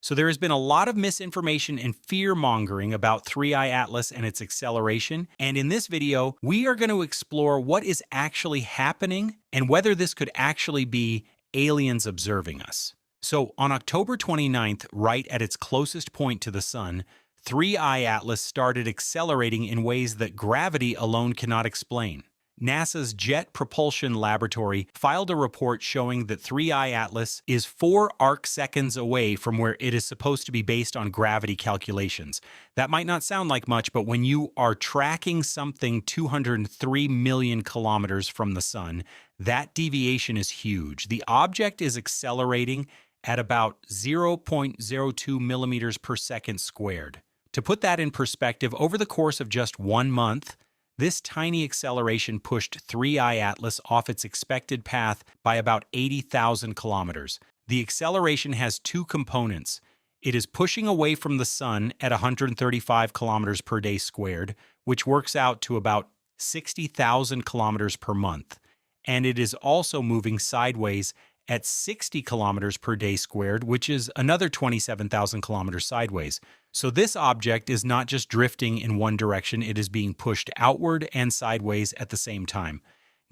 So there has been a lot of misinformation and fear-mongering about 3i Atlas and its acceleration, and in this video, we are going to explore what is actually happening and whether this could actually be aliens observing us. So on October 29th, right at its closest point to the Sun, 3i Atlas started accelerating in ways that gravity alone cannot explain. NASA's Jet Propulsion Laboratory filed a report showing that 3i Atlas is 4 arcseconds away from where it is supposed to be based on gravity calculations. That might not sound like much, but when you are tracking something 203 million kilometers from the Sun, that deviation is huge. The object is accelerating at about 0.02 millimeters per second squared. To put that in perspective, over the course of just 1 month, this tiny acceleration pushed 3i Atlas off its expected path by about 80,000 kilometers. The acceleration has 2 components. It is pushing away from the Sun at 135 kilometers per day squared, which works out to about 60,000 kilometers per month. And it is also moving sideways at 60 kilometers per day squared, which is another 27,000 kilometers sideways. So this object is not just drifting in one direction, it is being pushed outward and sideways at the same time.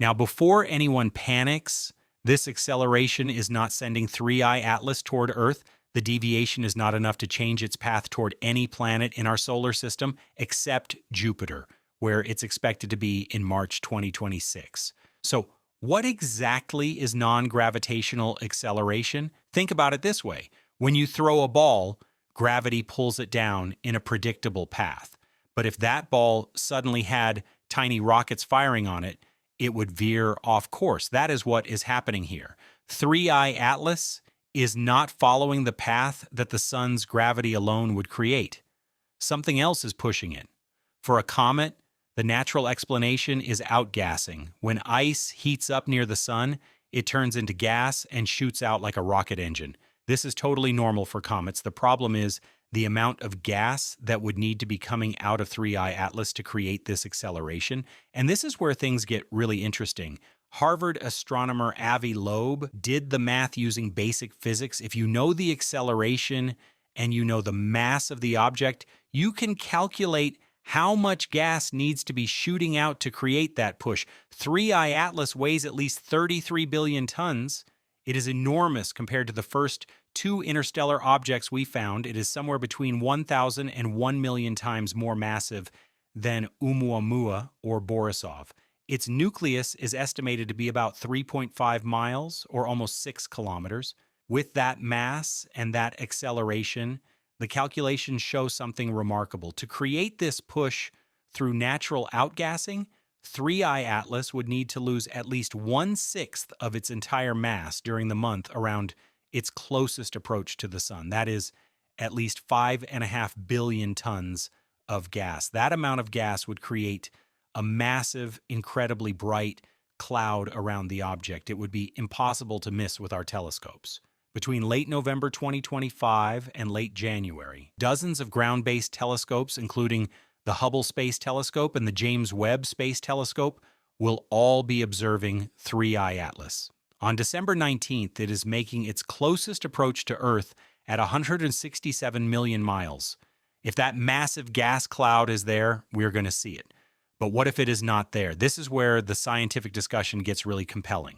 Now, before anyone panics, this acceleration is not sending 3i Atlas toward Earth. The deviation is not enough to change its path toward any planet in our solar system except Jupiter, where it's expected to be in March 2026. So, what exactly is non-gravitational acceleration? Think about it this way. When you throw a ball, gravity pulls it down in a predictable path. But if that ball suddenly had tiny rockets firing on it, it would veer off course. That is what is happening here. 3i Atlas is not following the path that the Sun's gravity alone would create. Something else is pushing it. For a comet, the natural explanation is outgassing. When ice heats up near the Sun, it turns into gas and shoots out like a rocket engine. This is totally normal for comets. The problem is the amount of gas that would need to be coming out of 3i Atlas to create this acceleration. And this is where things get really interesting. Harvard astronomer Avi Loeb did the math using basic physics. If you know the acceleration and you know the mass of the object, you can calculate how much gas needs to be shooting out to create that push. 3i Atlas weighs at least 33 billion tons. It is enormous compared to the first 2 interstellar objects we found. It is somewhere between 1,000 and 1 million times more massive than Oumuamua or Borisov. Its nucleus is estimated to be about 3.5 miles or almost 6 kilometers. With that mass and that acceleration, the calculations show something remarkable. To create this push through natural outgassing, 3i Atlas would need to lose at least 1/6 of its entire mass during the month around its closest approach to the Sun. That is at least 5.5 billion tons of gas. That amount of gas would create a massive, incredibly bright cloud around the object. It would be impossible to miss with our telescopes. Between late November 2025 and late January, dozens of ground-based telescopes, including the Hubble Space Telescope and the James Webb Space Telescope, will all be observing 3i Atlas. On December 19th, it is making its closest approach to Earth at 167 million miles. If that massive gas cloud is there, we're going to see it. But what if it is not there? This is where the scientific discussion gets really compelling.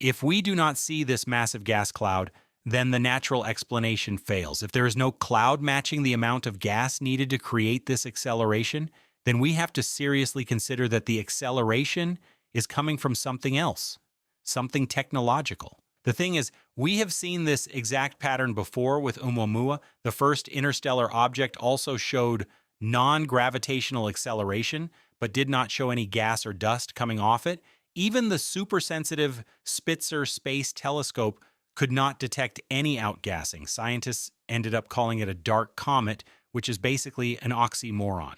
If we do not see this massive gas cloud, then the natural explanation fails. If there is no cloud matching the amount of gas needed to create this acceleration, then we have to seriously consider that the acceleration is coming from something else, something technological. The thing is, we have seen this exact pattern before with Oumuamua. The first interstellar object also showed non-gravitational acceleration, but did not show any gas or dust coming off it. Even the super-sensitive Spitzer Space Telescope could not detect any outgassing. Scientists ended up calling it a dark comet, which is basically an oxymoron.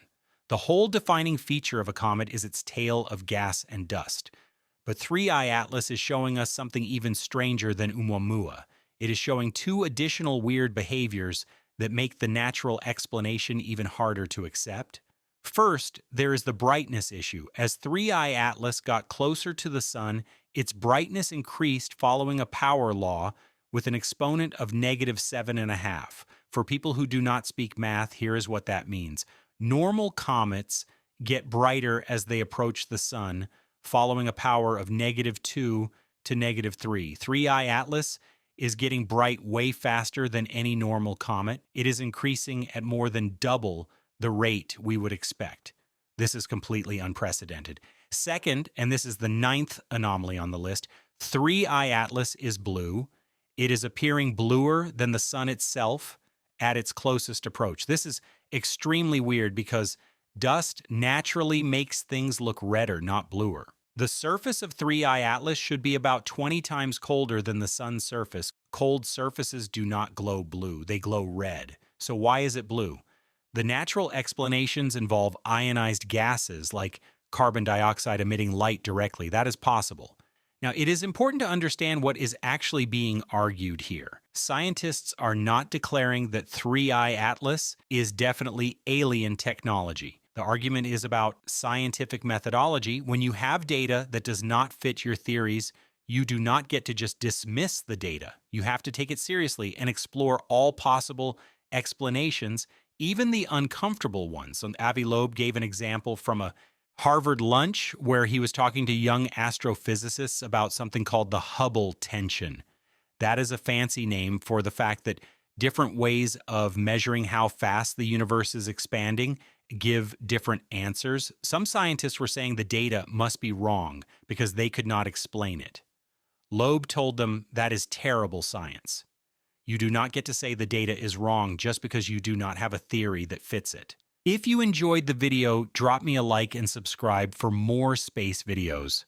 The whole defining feature of a comet is its tail of gas and dust. But 3i Atlas is showing us something even stranger than Oumuamua. It is showing 2 additional weird behaviors that make the natural explanation even harder to accept. First, there is the brightness issue. As 3i Atlas got closer to the Sun, its brightness increased following a power law with an exponent of -7.5. For people who do not speak math, here is what that means. Normal comets get brighter as they approach the sun, following a power of -2 to -3. 3I Atlas is getting bright way faster than any normal comet. It is increasing at more than double the rate we would expect. This is completely unprecedented. Second, and this is the 9th anomaly on the list, 3I Atlas is blue. It is appearing bluer than the sun itself at its closest approach. This is extremely weird because dust naturally makes things look redder, not bluer. The surface of 3I Atlas should be about 20 times colder than the sun's surface. Cold surfaces do not glow blue, they glow red. So why is it blue? The natural explanations involve ionized gases like carbon dioxide emitting light directly. That is possible. Now, it is important to understand what is actually being argued here. Scientists are not declaring that 3I Atlas is definitely alien technology. The argument is about scientific methodology. When you have data that does not fit your theories, you do not get to just dismiss the data. You have to take it seriously and explore all possible explanations, even the uncomfortable ones. So Avi Loeb gave an example from a Harvard lunch where he was talking to young astrophysicists about something called the Hubble tension. That is a fancy name for the fact that different ways of measuring how fast the universe is expanding give different answers. Some scientists were saying the data must be wrong because they could not explain it. Loeb told them that is terrible science. You do not get to say the data is wrong just because you do not have a theory that fits it. If you enjoyed the video, drop me a like and subscribe for more space videos.